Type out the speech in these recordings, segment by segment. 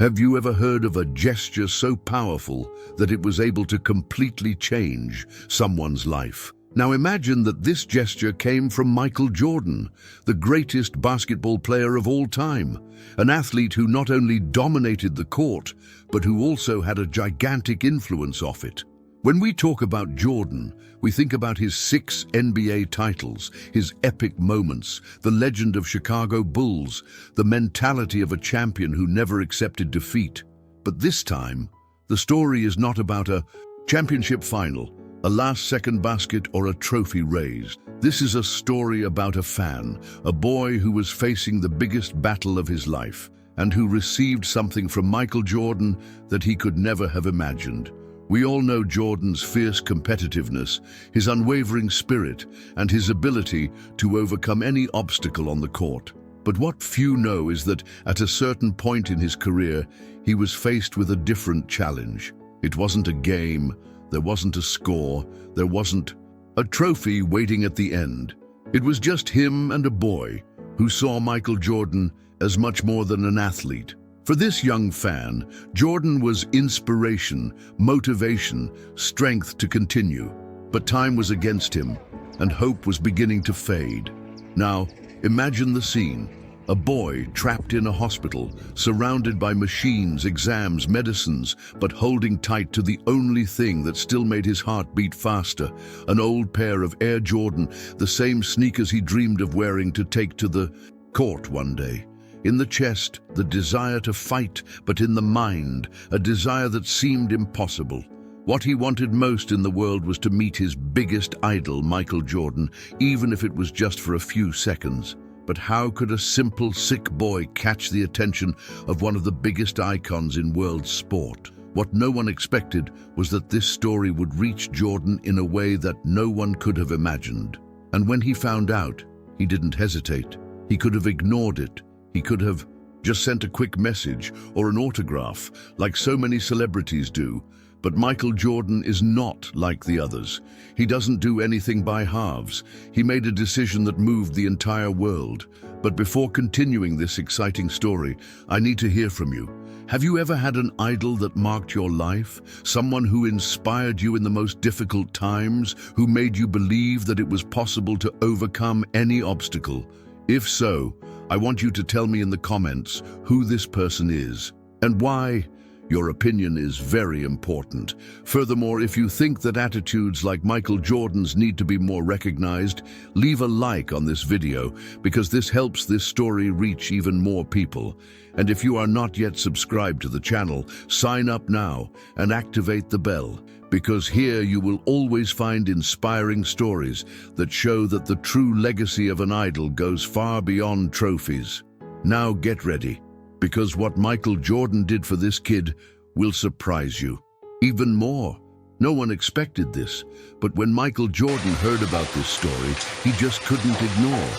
Have you ever heard of a gesture so powerful that it was able to completely change someone's life? Now imagine that this gesture came from Michael Jordan, the greatest basketball player of all time, an athlete who not only dominated the court, but who also had a gigantic influence off it. When we talk about Jordan, we think about his 6 NBA titles, his epic moments, the legend of Chicago Bulls, the mentality of a champion who never accepted defeat. But this time, the story is not about a championship final, a last-second basket, or a trophy raised. This is a story about a fan, a boy who was facing the biggest battle of his life, and who received something from Michael Jordan that he could never have imagined. We all know Jordan's fierce competitiveness, his unwavering spirit, and his ability to overcome any obstacle on the court. But what few know is that at a certain point in his career, he was faced with a different challenge. It wasn't a game, there wasn't a score, there wasn't a trophy waiting at the end. It was just him and a boy who saw Michael Jordan as much more than an athlete. For this young fan, Jordan was inspiration, motivation, strength to continue. But time was against him, and hope was beginning to fade. Now, imagine the scene. A boy trapped in a hospital, surrounded by machines, exams, medicines, but holding tight to the only thing that still made his heart beat faster, an old pair of Air Jordan, the same sneakers he dreamed of wearing to take to the court one day. In the chest, the desire to fight, but in the mind, a desire that seemed impossible. What he wanted most in the world was to meet his biggest idol, Michael Jordan, even if it was just for a few seconds. But how could a simple, sick boy catch the attention of one of the biggest icons in world sport? What no one expected was that this story would reach Jordan in a way that no one could have imagined. And when he found out, he didn't hesitate. He could have ignored it. He could have just sent a quick message or an autograph, like so many celebrities do. But Michael Jordan is not like the others. He doesn't do anything by halves. He made a decision that moved the entire world. But before continuing this exciting story, I need to hear from you. Have you ever had an idol that marked your life? Someone who inspired you in the most difficult times? Who made you believe that it was possible to overcome any obstacle? If so, I want you to tell me in the comments who this person is and why. Your opinion is very important. Furthermore, if you think that attitudes like Michael Jordan's need to be more recognized, leave a like on this video because this helps this story reach even more people. And if you are not yet subscribed to the channel, sign up now and activate the bell, because here you will always find inspiring stories that show that the true legacy of an idol goes far beyond trophies. Now get ready, because what Michael Jordan did for this kid will surprise you. Even more. No one expected this, but when Michael Jordan heard about this story, he just couldn't ignore.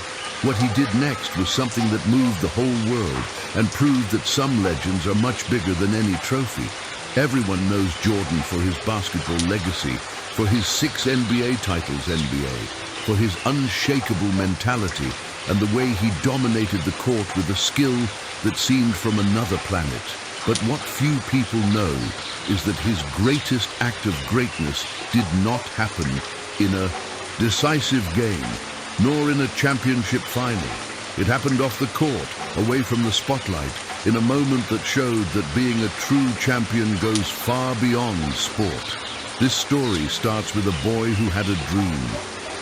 What he did next was something that moved the whole world and proved that some legends are much bigger than any trophy. Everyone knows Jordan for his basketball legacy, for his 6 NBA titles for his unshakable mentality, and the way he dominated the court with a skill that seemed from another planet. But what few people know is that his greatest act of greatness did not happen in a decisive game, nor in a championship final. It happened off the court, away from the spotlight, in a moment that showed that being a true champion goes far beyond sport. This story starts with a boy who had a dream.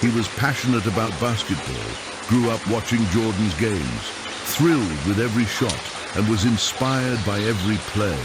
He was passionate about basketball, grew up watching Jordan's games, thrilled with every shot, and was inspired by every play.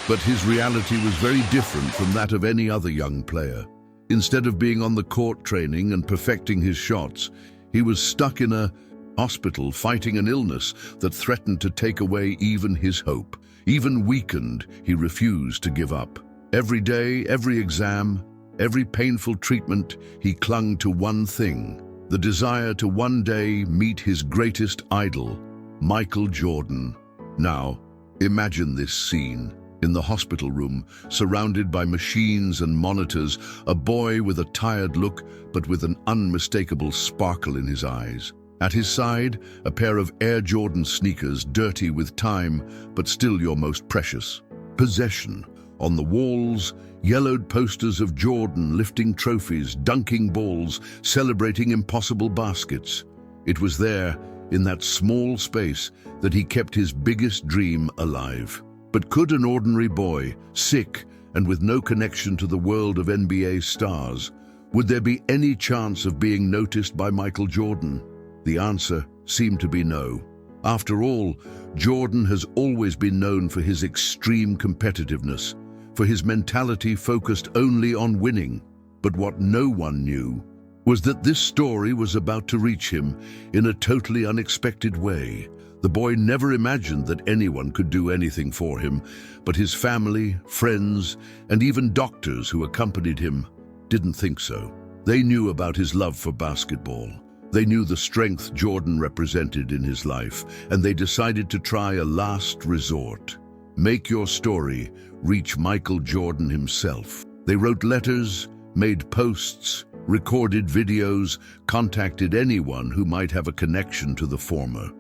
But his reality was very different from that of any other young player. Instead of being on the court training and perfecting his shots, he was stuck in a hospital fighting an illness that threatened to take away even his hope. Even weakened, he refused to give up. Every day, every exam, every painful treatment, he clung to one thing: the desire to one day meet his greatest idol, Michael Jordan. Now, imagine this scene. In the hospital room, surrounded by machines and monitors, a boy with a tired look but with an unmistakable sparkle in his eyes. At his side, a pair of Air Jordan sneakers, dirty with time, but still your most precious possession. On the walls, yellowed posters of Jordan lifting trophies, dunking balls, celebrating impossible baskets. It was there, in that small space, that he kept his biggest dream alive. But could an ordinary boy, sick and with no connection to the world of NBA stars, would there be any chance of being noticed by Michael Jordan? The answer seemed to be no. After all, Jordan has always been known for his extreme competitiveness, for his mentality focused only on winning. But what no one knew was that this story was about to reach him in a totally unexpected way. The boy never imagined that anyone could do anything for him, but his family, friends, and even doctors who accompanied him didn't think so. They knew about his love for basketball. They knew the strength Jordan represented in his life, and they decided to try a last resort. Make your story reach Michael Jordan himself. They wrote letters, made posts, recorded videos, contacted anyone who might have a connection to the former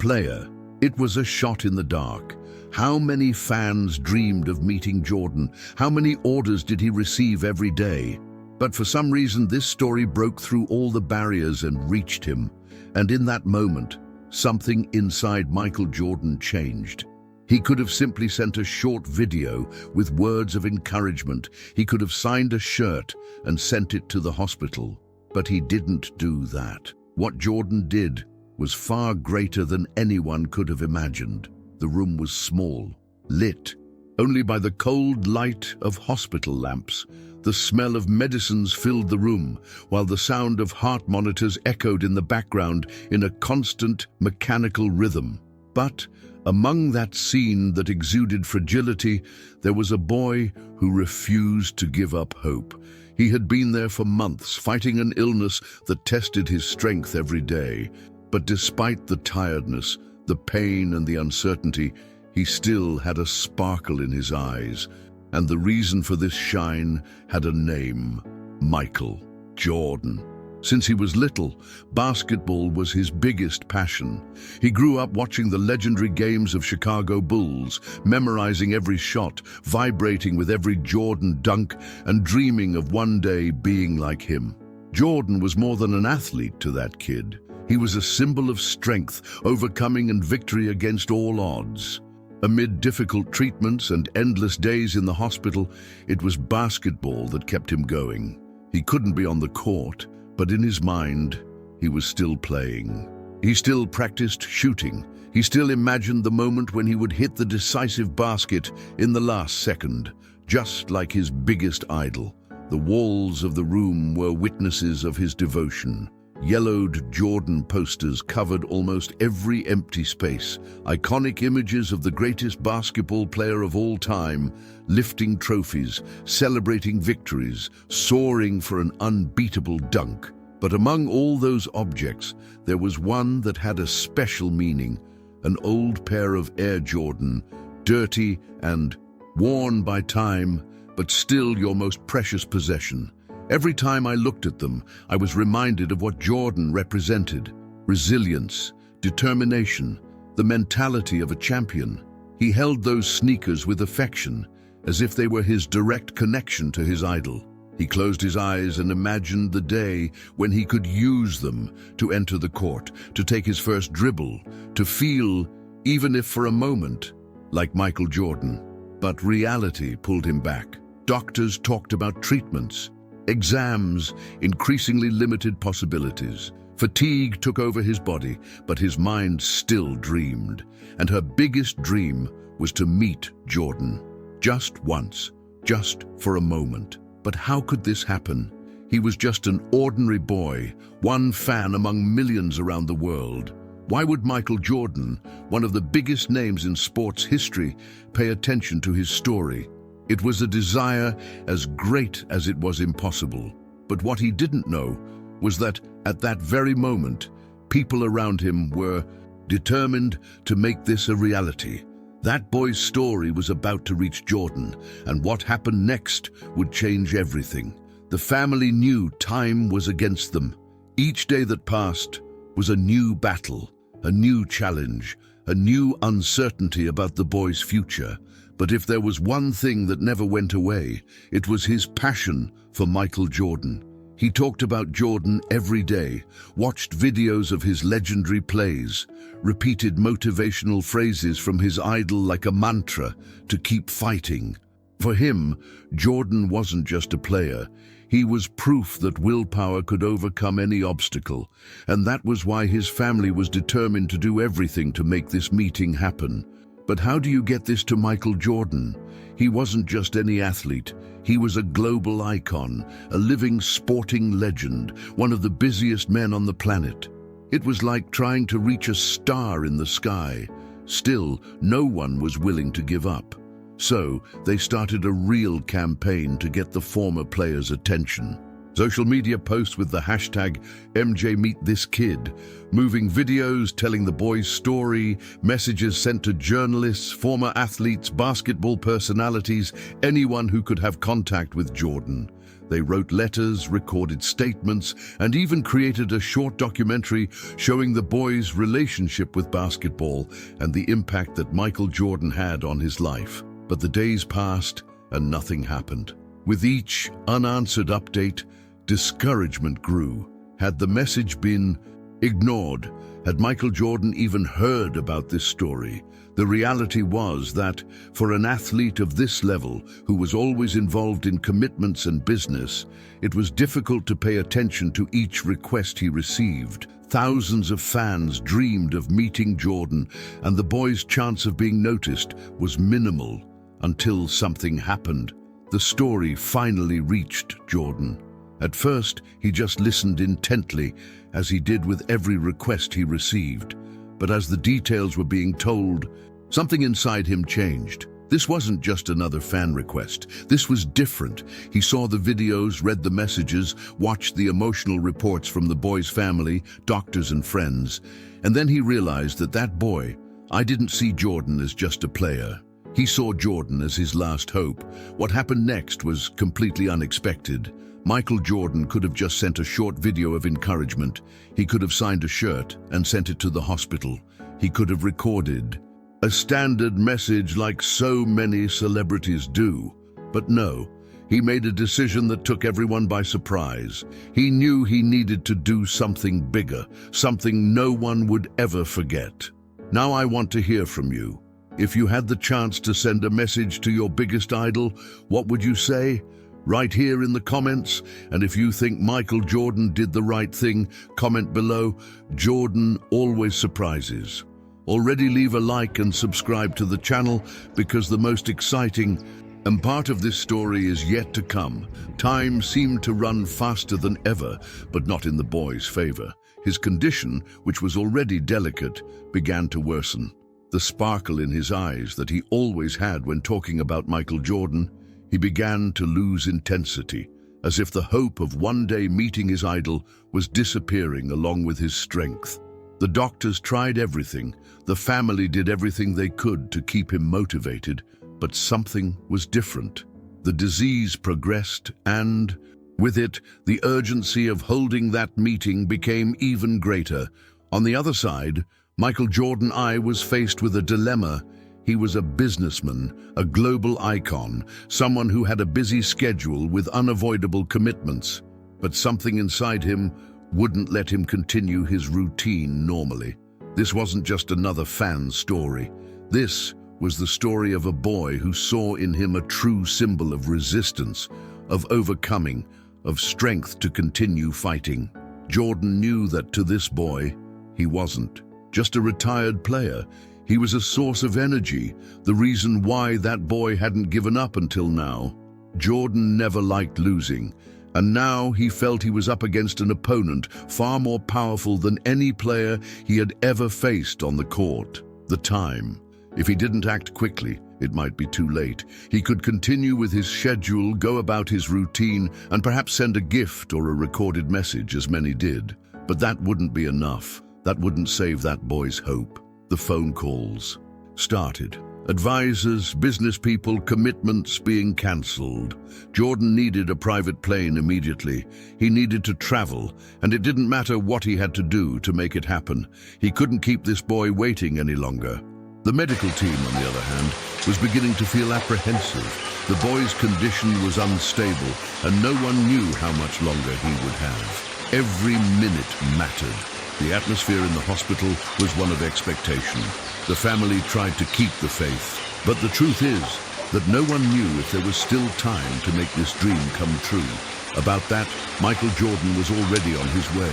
player. It was a shot in the dark. How many fans dreamed of meeting Jordan? How many orders did he receive every day? But for some reason, this story broke through all the barriers and reached him. And in that moment, something inside Michael Jordan changed. He could have simply sent a short video with words of encouragement. He could have signed a shirt and sent it to the hospital. But he didn't do that. What Jordan did was far greater than anyone could have imagined. The room was small, lit only by the cold light of hospital lamps. The smell of medicines filled the room, while the sound of heart monitors echoed in the background in a constant mechanical rhythm. But among that scene that exuded fragility, there was a boy who refused to give up hope. He had been there for months, fighting an illness that tested his strength every day. But despite the tiredness, the pain and the uncertainty, he still had a sparkle in his eyes. And the reason for this shine had a name: Michael Jordan. Since he was little, basketball was his biggest passion. He grew up watching the legendary games of Chicago Bulls, memorizing every shot, vibrating with every Jordan dunk, and dreaming of one day being like him. Jordan was more than an athlete to that kid. He was a symbol of strength, overcoming and victory against all odds. Amid difficult treatments and endless days in the hospital, it was basketball that kept him going. He couldn't be on the court, but in his mind, he was still playing. He still practiced shooting. He still imagined the moment when he would hit the decisive basket in the last second, just like his biggest idol. The walls of the room were witnesses of his devotion. Yellowed Jordan posters covered almost every empty space, iconic images of the greatest basketball player of all time, lifting trophies, celebrating victories, soaring for an unbeatable dunk. But among all those objects, there was one that had a special meaning: an old pair of Air Jordan, dirty and worn by time, but still your most precious possession. Every time I looked at them, I was reminded of what Jordan represented: resilience, determination, the mentality of a champion. He held those sneakers with affection, as if they were his direct connection to his idol. He closed his eyes and imagined the day when he could use them to enter the court, to take his first dribble, to feel, even if for a moment, like Michael Jordan. But reality pulled him back. Doctors talked about treatments, exams, increasingly limited possibilities. Fatigue took over his body, but his mind still dreamed. And her biggest dream was to meet Jordan. Just once, just for a moment. But how could this happen? He was just an ordinary boy, one fan among millions around the world. Why would Michael Jordan, one of the biggest names in sports history, pay attention to his story? It was a desire as great as it was impossible. But what he didn't know was that at that very moment, people around him were determined to make this a reality. That boy's story was about to reach Jordan, and what happened next would change everything. The family knew time was against them. Each day that passed, was a new battle, a new challenge, a new uncertainty about the boy's future. But if there was one thing that never went away, it was his passion for Michael Jordan. He talked about Jordan every day, watched videos of his legendary plays, repeated motivational phrases from his idol like a mantra to keep fighting. For him, Jordan wasn't just a player. He was proof that willpower could overcome any obstacle, and that was why his family was determined to do everything to make this meeting happen. But how do you get this to Michael Jordan? He wasn't just any athlete. He was a global icon, a living sporting legend, one of the busiest men on the planet. It was like trying to reach a star in the sky. Still, no one was willing to give up. So, they started a real campaign to get the former player's attention. Social media posts with the hashtag #MJMeetThisKid, moving videos telling the boy's story, messages sent to journalists, former athletes, basketball personalities, anyone who could have contact with Jordan. They wrote letters, recorded statements, and even created a short documentary showing the boy's relationship with basketball and the impact that Michael Jordan had on his life. But the days passed and nothing happened. With each unanswered update, discouragement grew. Had the message been ignored? Had Michael Jordan even heard about this story? The reality was that, for an athlete of this level, who was always involved in commitments and business, it was difficult to pay attention to each request he received. Thousands of fans dreamed of meeting Jordan, and the boy's chance of being noticed was minimal until something happened. The story finally reached Jordan. At first, he just listened intently, as he did with every request he received. But as the details were being told, something inside him changed. This wasn't just another fan request. This was different. He saw the videos, read the messages, watched the emotional reports from the boy's family, doctors and friends. And then he realized that boy, I didn't see Jordan as just a player. He saw Jordan as his last hope. What happened next was completely unexpected. Michael Jordan could have just sent a short video of encouragement. He could have signed a shirt and sent it to the hospital. He could have recorded a standard message like so many celebrities do. But no, he made a decision that took everyone by surprise. He knew he needed to do something bigger, something no one would ever forget. Now I want to hear from you. If you had the chance to send a message to your biggest idol, what would you say? Right here in the comments. And if you think Michael Jordan did the right thing, comment below. Jordan always surprises. Already leave a like and subscribe to the channel, because the most exciting and part of this story is yet to come. Time seemed to run faster than ever, but not in the boy's favor. His condition, which was already delicate, began to worsen. The sparkle in his eyes that he always had when talking about Michael Jordan, he began to lose intensity, as if the hope of one day meeting his idol was disappearing along with his strength. The doctors tried everything. The family did everything they could to keep him motivated, but something was different. The disease progressed, and, with it, the urgency of holding that meeting became even greater. On the other side, Michael Jordan was faced with a dilemma. He was a businessman, a global icon, someone who had a busy schedule with unavoidable commitments. But something inside him wouldn't let him continue his routine normally. This wasn't just another fan story. This was the story of a boy who saw in him a true symbol of resistance, of overcoming, of strength to continue fighting. Jordan knew that to this boy, he wasn't just a retired player. He was a source of energy, the reason why that boy hadn't given up until now. Jordan never liked losing, and now he felt he was up against an opponent far more powerful than any player he had ever faced on the court. The time. If he didn't act quickly, it might be too late. He could continue with his schedule, go about his routine, and perhaps send a gift or a recorded message, as many did. But that wouldn't be enough. That wouldn't save that boy's hope. The phone calls started. Advisors, business people, commitments being cancelled. Jordan needed a private plane immediately. He needed to travel, and it didn't matter what he had to do to make it happen. He couldn't keep this boy waiting any longer. The medical team, on the other hand, was beginning to feel apprehensive. The boy's condition was unstable, and no one knew how much longer he would have. Every minute mattered. The atmosphere in the hospital was one of expectation. The family tried to keep the faith, but the truth is that no one knew if there was still time to make this dream come true. About that, Michael Jordan was already on his way.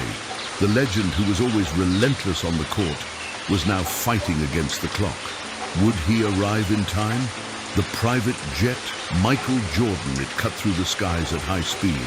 The legend who was always relentless on the court was now fighting against the clock. Would he arrive in time? The private jet, Michael Jordan, it cut through the skies at high speed.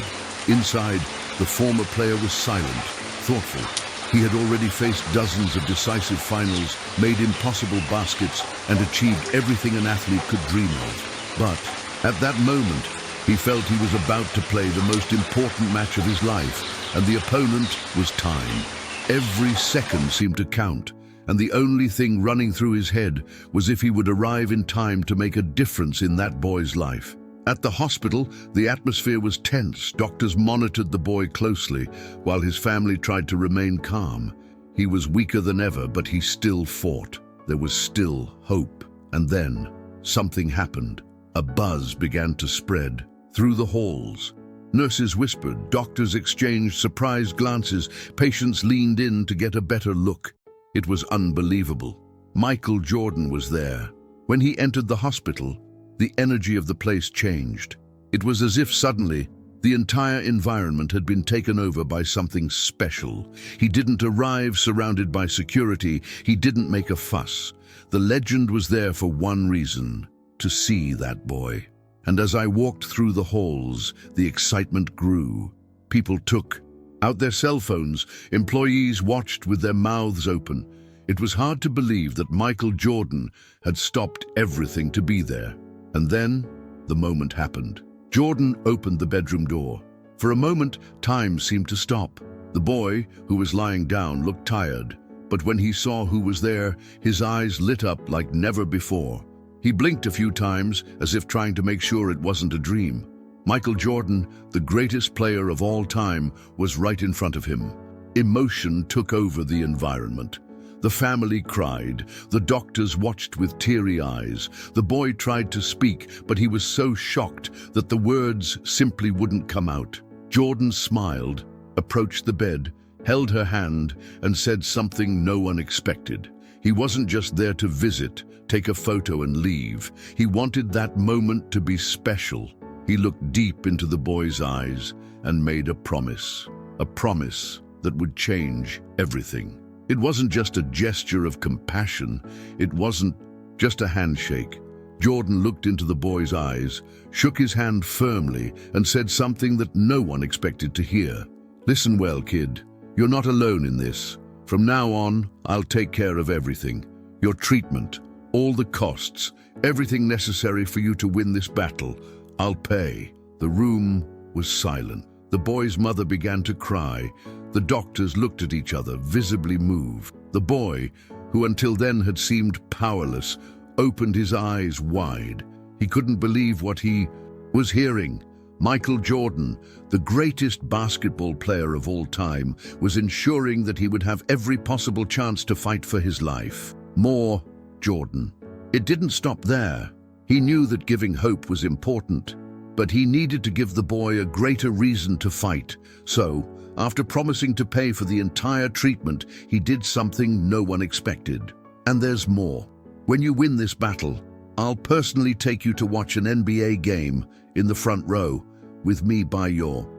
Inside, the former player was silent, thoughtful. He had already faced dozens of decisive finals, made impossible baskets, and achieved everything an athlete could dream of. But at that moment, he felt he was about to play the most important match of his life, and the opponent was time. Every second seemed to count, and the only thing running through his head was if he would arrive in time to make a difference in that boy's life. At the hospital, the atmosphere was tense. Doctors monitored the boy closely, while his family tried to remain calm. He was weaker than ever, but he still fought. There was still hope. And then, something happened. A buzz began to spread through the halls. Nurses whispered, doctors exchanged surprised glances, patients leaned in to get a better look. It was unbelievable. Michael Jordan was there. When he entered the hospital, the energy of the place changed. It was as if suddenly the entire environment had been taken over by something special. He didn't arrive surrounded by security. He didn't make a fuss. The legend was there for one reason: to see that boy. And as I walked through the halls, the excitement grew. People took out their cell phones. Employees watched with their mouths open. It was hard to believe that Michael Jordan had stopped everything to be there. And then, the moment happened. Jordan opened the bedroom door. For a moment, time seemed to stop. The boy, who was lying down, looked tired, but when he saw who was there, his eyes lit up like never before. He blinked a few times, as if trying to make sure it wasn't a dream. Michael Jordan, the greatest player of all time, was right in front of him. Emotion took over the environment. The family cried. The doctors watched with teary eyes. The boy tried to speak, but he was so shocked that the words simply wouldn't come out. Jordan smiled, approached the bed, held her hand, and said something no one expected. He wasn't just there to visit, take a photo and leave. He wanted that moment to be special. He looked deep into the boy's eyes and made a promise that would change everything. It wasn't just a gesture of compassion. It wasn't just a handshake. Jordan looked into the boy's eyes, shook his hand firmly, and said something that no one expected to hear. Listen well, kid. You're not alone in this. From now on, I'll take care of everything. Your treatment, all the costs, everything necessary for you to win this battle, I'll pay. The room was silent. The boy's mother began to cry. The doctors looked at each other, visibly moved. The boy, who until then had seemed powerless, opened his eyes wide. He couldn't believe what he was hearing. Michael Jordan, the greatest basketball player of all time, was ensuring that he would have every possible chance to fight for his life. More Jordan. It didn't stop there. He knew that giving hope was important, but he needed to give the boy a greater reason to fight. So, after promising to pay for the entire treatment, he did something no one expected. And there's more. When you win this battle, I'll personally take you to watch an NBA game in the front row, with me by your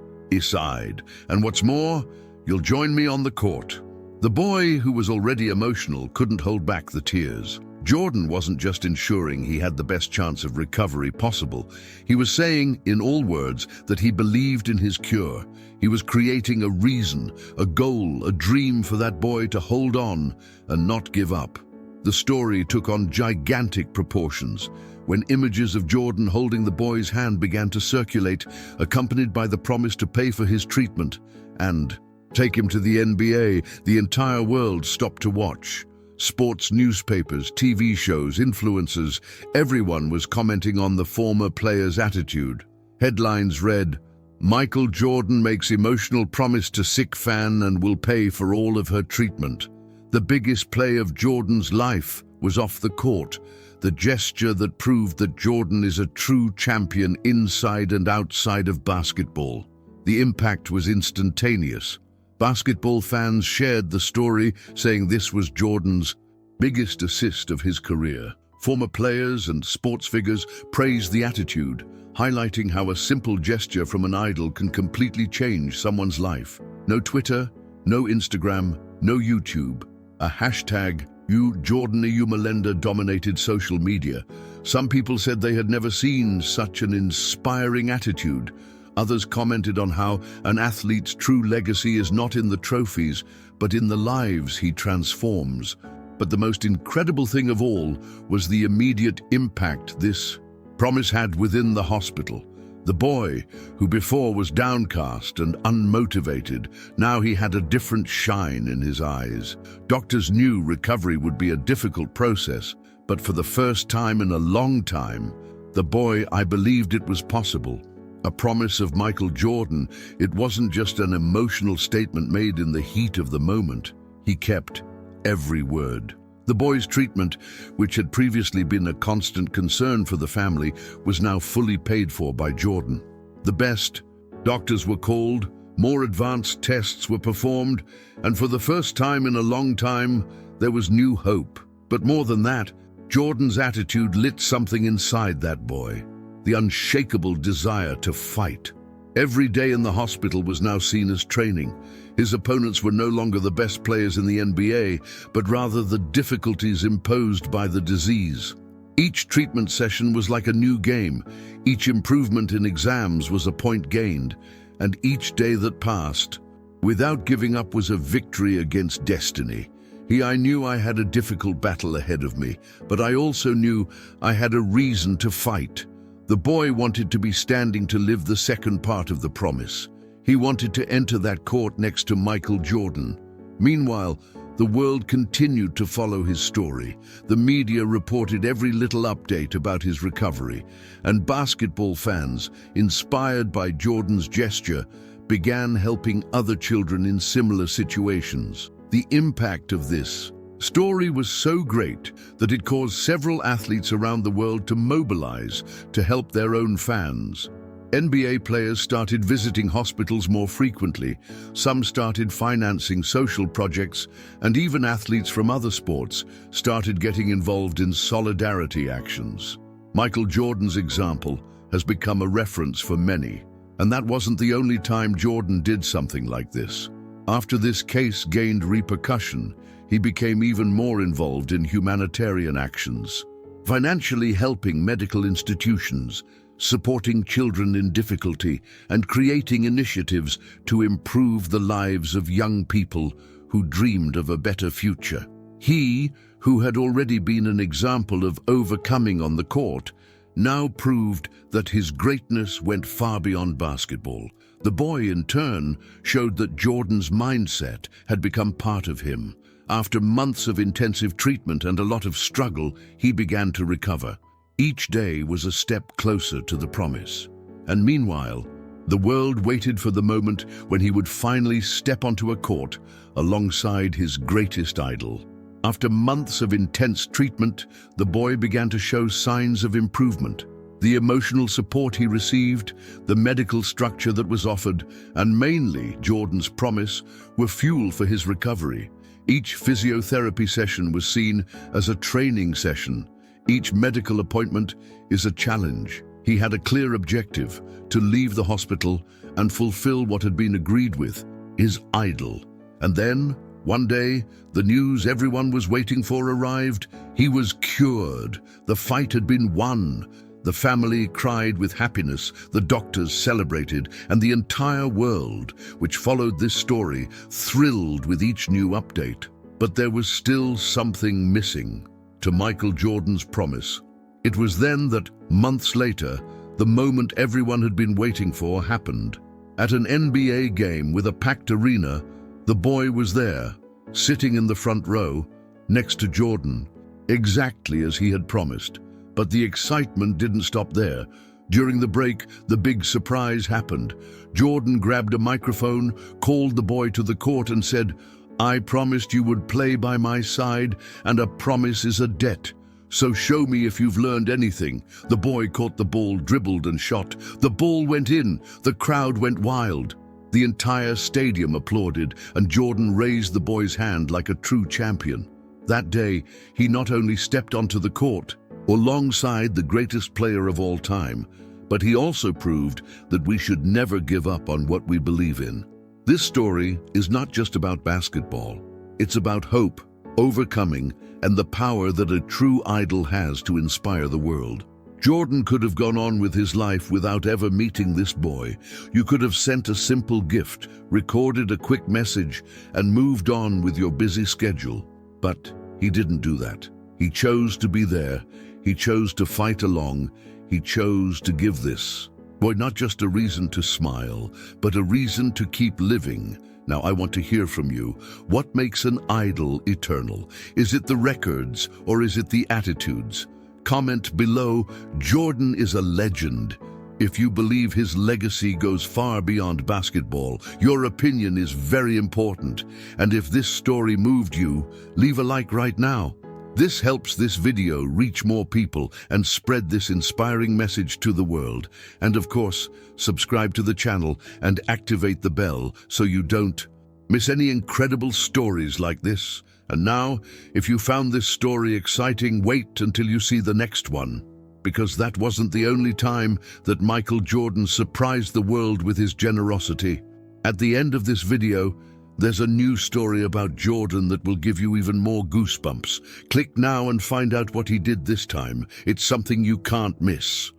side. And what's more, you'll join me on the court. The boy, who was already emotional, couldn't hold back the tears. Jordan wasn't just ensuring he had the best chance of recovery possible. He was saying, in all words, that he believed in his cure. He was creating a reason, a goal, a dream for that boy to hold on and not give up. The story took on gigantic proportions when images of Jordan holding the boy's hand began to circulate, accompanied by the promise to pay for his treatment and take him to the NBA. The entire world stopped to watch. Sports newspapers, TV shows, influencers, everyone was commenting on the former player's attitude. Headlines read, "Michael Jordan makes emotional promise to sick fan and will pay for all of her treatment." The biggest play of Jordan's life was off the court, the gesture that proved that Jordan is a true champion inside and outside of basketball. The impact was instantaneous. Basketball fans shared the story, saying this was Jordan's biggest assist of his career. Former players and sports figures praised the attitude, highlighting how a simple gesture from an idol can completely change someone's life. No Twitter, no Instagram, no YouTube. A hashtag #JordanIUMalenda dominated social media. Some people said they had never seen such an inspiring attitude. Others commented on how an athlete's true legacy is not in the trophies, but in the lives he transforms. But the most incredible thing of all was the immediate impact this promise had within the hospital. The boy, who before was downcast and unmotivated, now he had a different shine in his eyes. Doctors knew recovery would be a difficult process, but for the first time in a long time, the boy, I believed it was possible. A promise of Michael Jordan, it wasn't just an emotional statement made in the heat of the moment. He kept every word. The boy's treatment, which had previously been a constant concern for the family, was now fully paid for by Jordan. The best doctors were called, more advanced tests were performed, and for the first time in a long time, there was new hope. But more than that, Jordan's attitude lit something inside that boy, the unshakable desire to fight. Every day in the hospital was now seen as training. His opponents were no longer the best players in the NBA, but rather the difficulties imposed by the disease. Each treatment session was like a new game. Each improvement in exams was a point gained, and each day that passed without giving up was a victory against destiny. I knew I had a difficult battle ahead of me, but I also knew I had a reason to fight. The boy wanted to be standing to live the second part of the promise. He wanted to enter that court next to Michael Jordan. Meanwhile, the world continued to follow his story. The media reported every little update about his recovery, and basketball fans, inspired by Jordan's gesture, began helping other children in similar situations. The impact of this story was so great that it caused several athletes around the world to mobilize to help their own fans. NBA players started visiting hospitals more frequently, some started financing social projects, and even athletes from other sports started getting involved in solidarity actions. Michael Jordan's example has become a reference for many, and that wasn't the only time Jordan did something like this. After this case gained repercussion, he became even more involved in humanitarian actions, financially helping medical institutions, supporting children in difficulty, and creating initiatives to improve the lives of young people who dreamed of a better future. He, who had already been an example of overcoming on the court, now proved that his greatness went far beyond basketball. The boy, in turn, showed that Jordan's mindset had become part of him. After months of intensive treatment and a lot of struggle, he began to recover. Each day was a step closer to the promise. And meanwhile, the world waited for the moment when he would finally step onto a court alongside his greatest idol. After months of intense treatment, the boy began to show signs of improvement. The emotional support he received, the medical structure that was offered, and mainly Jordan's promise were fuel for his recovery. Each physiotherapy session was seen as a training session. Each medical appointment is a challenge. He had a clear objective: to leave the hospital and fulfill what had been agreed with, his idol. And then, one day, the news everyone was waiting for arrived. He was cured. The fight had been won. The family cried with happiness, the doctors celebrated, and the entire world, which followed this story, thrilled with each new update. But there was still something missing to Michael Jordan's promise. It was then that, months later, the moment everyone had been waiting for happened. At an NBA game with a packed arena, the boy was there, sitting in the front row, next to Jordan, exactly as he had promised. But the excitement didn't stop there. During the break, the big surprise happened. Jordan grabbed a microphone, called the boy to the court and said, "I promised you would play by my side, and a promise is a debt. So show me if you've learned anything." The boy caught the ball, dribbled and shot. The ball went in. The crowd went wild. The entire stadium applauded, and Jordan raised the boy's hand like a true champion. That day, he not only stepped onto the court, alongside the greatest player of all time, but he also proved that we should never give up on what we believe in. This story is not just about basketball. It's about hope, overcoming, and the power that a true idol has to inspire the world. Jordan could have gone on with his life without ever meeting this boy. You could have sent a simple gift, recorded a quick message, and moved on with your busy schedule. But he didn't do that. He chose to be there. He chose to fight along. He chose to give this boy not just a reason to smile, but a reason to keep living. Now, I want to hear from you. What makes an idol eternal? Is it the records, or is it the attitudes? Comment below. Jordan is a legend. If you believe his legacy goes far beyond basketball, your opinion is very important. And if this story moved you, leave a like right now. This helps this video reach more people and spread this inspiring message to the world. And of course, subscribe to the channel and activate the bell so you don't miss any incredible stories like this. And now, if you found this story exciting, wait until you see the next one. Because that wasn't the only time that Michael Jordan surprised the world with his generosity. At the end of this video, there's a new story about Jordan that will give you even more goosebumps. Click now and find out what he did this time. It's something you can't miss.